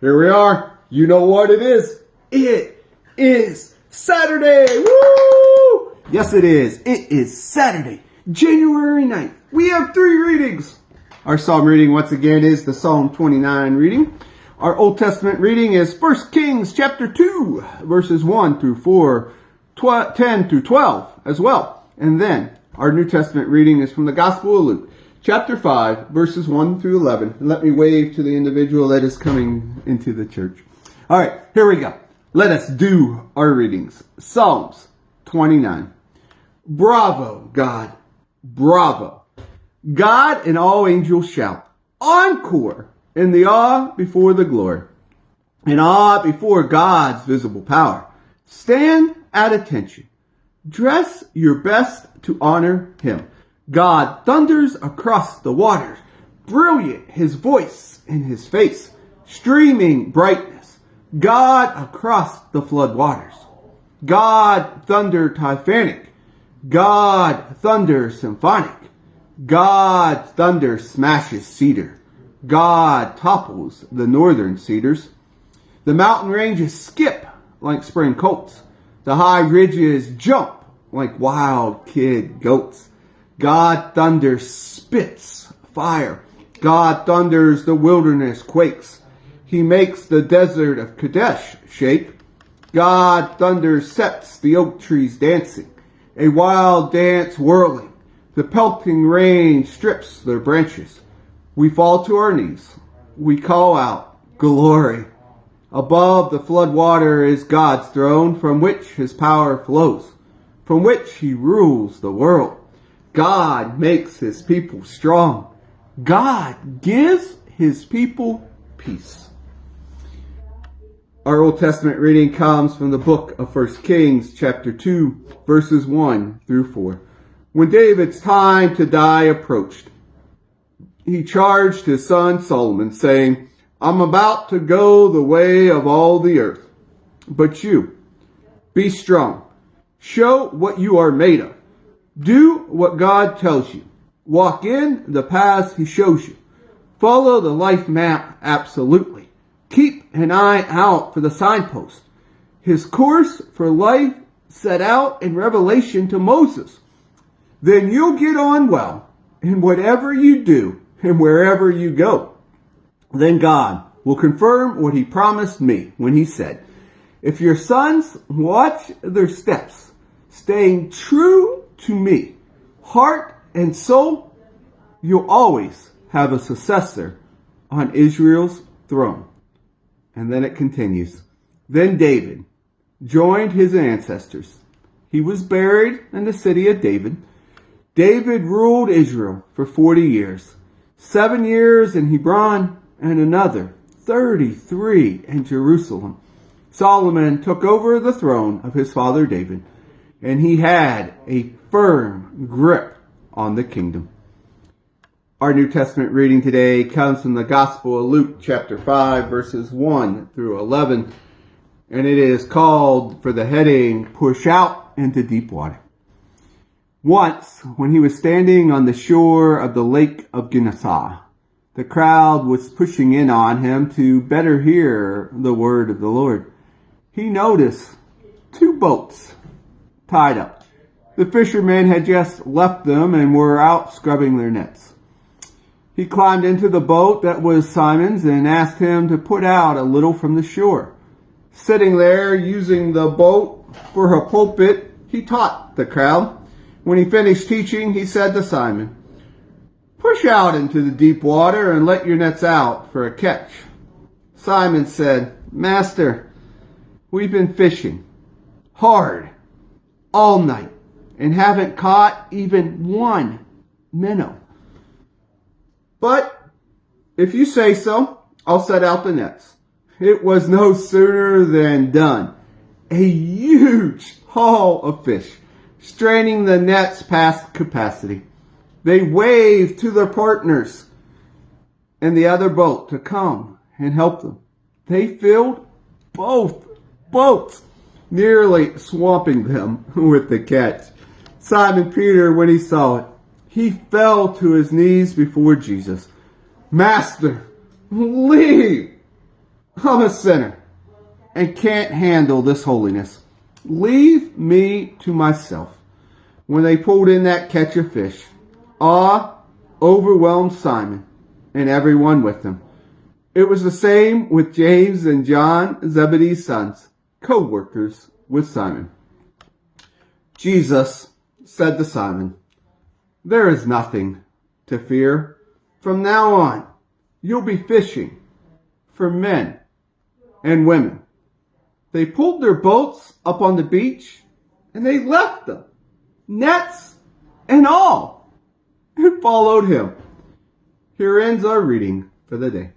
Here we are. You know what it is. It is Saturday. Woo! Yes, it is. It is Saturday, January 9th. We have 3 readings. Our Psalm reading, once again, is the Psalm 29 reading. Our Old Testament reading is 1 Kings chapter 2, verses 1 through 4, 10 through 12 as well. And then our New Testament reading is from the Gospel of Luke, chapter 5, verses 1 through 11. And let me wave to the individual that is coming into the church. All right, here we go. Let us do our readings. Psalms 29. Bravo, God. Bravo. God and all angels shout. Encore in the awe before the glory. In awe before God's visible power. Stand at attention. Dress your best to honor him. God thunders across the waters. Brilliant his voice in his face. Streaming brightness. God across the flood waters. God thunder typhonic. God thunder symphonic. God thunder smashes cedar. God topples the northern cedars. The mountain ranges skip like spring colts. The high ridges jump like wild kid goats. God thunders spits fire. God thunders the wilderness quakes. He makes the desert of Kadesh shake. God thunders sets the oak trees dancing. A wild dance whirling. The pelting rain strips their branches. We fall to our knees. We call out, glory. Above the flood water is God's throne, from which his power flows, from which he rules the world. God makes his people strong. God gives his people peace. Our Old Testament reading comes from the book of 1 Kings, chapter 2, verses 1 through 4. When David's time to die approached, he charged his son Solomon, saying, I'm about to go the way of all the earth. But you, be strong. Show what you are made of. Do what God tells you. Walk in the paths he shows you. Follow the life map absolutely. Keep an eye out for the signpost. His course for life set out in Revelation to Moses. Then you'll get on well in whatever you do and wherever you go. Then God will confirm what he promised me when he said, if your sons watch their steps, staying true to me, heart and soul, you'll always have a successor on Israel's throne. And then it continues. Then David joined his ancestors. He was buried in the city of David. David ruled Israel for 40 years, 7 years in Hebron and another 33 in Jerusalem. Solomon took over the throne of his father David, and he had a firm grip on the kingdom. Our New Testament reading today comes from the Gospel of Luke, chapter 5, verses 1 through 11, and it is called, for the heading, Push Out into Deep Water. Once, when he was standing on the shore of the lake of Gennesaret, the crowd was pushing in on him to better hear the word of the Lord. He noticed 2 boats tied up. The fishermen had just left them and were out scrubbing their nets. He climbed into the boat that was Simon's and asked him to put out a little from the shore. Sitting there, using the boat for a pulpit, he taught the crowd. When he finished teaching, he said to Simon, push out into the deep water and let your nets out for a catch. Simon said, Master, we've been fishing hard all night and haven't caught even 1 minnow. But if you say so, I'll set out the nets. It was no sooner than done. A huge haul of fish, straining the nets past capacity. They waved to their partners in the other boat to come and help them. They filled both boats, nearly swamping them with the catch. Simon Peter, when he saw it, he fell to his knees before Jesus. Master, leave I'm a sinner and can't handle this holiness. Leave me to myself. When they pulled in that catch of fish, awe overwhelmed Simon and everyone with him. It was the same with James and John, Zebedee's sons, co-workers with Simon. Jesus said to Simon, "There is nothing to fear. From now on, you'll be fishing for men and women." They pulled their boats up on the beach and they left them, nets and all, and followed him. Here ends our reading for the day.